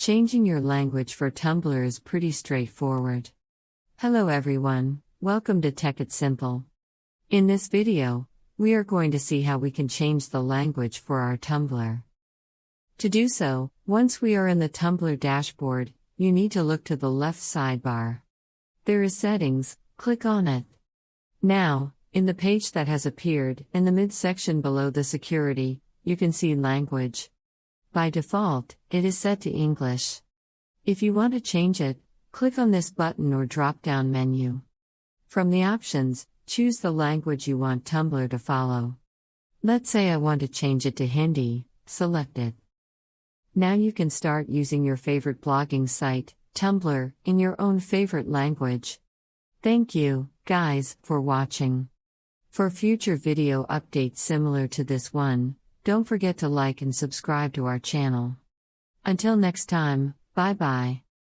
Changing your language for Tumblr is pretty straightforward. Hello everyone, welcome to Tech It Simple. In this video, we are going to see how we can change the language for our Tumblr. To do so, once we are in the Tumblr dashboard, you need to look to the left sidebar. There is Settings, click on it. Now, in the page that has appeared, in the midsection below the Security, you can see Language. By default, it is set to English. If you want to change it, click on this button or drop-down menu. From the options, choose the language you want Tumblr to follow. Let's say I want to change it to Hindi, select it. Now you can start using your favorite blogging site, Tumblr, in your own favorite language. Thank you, guys, for watching. For future video updates similar to this one, don't forget to like and subscribe to our channel. Until next time, bye-bye.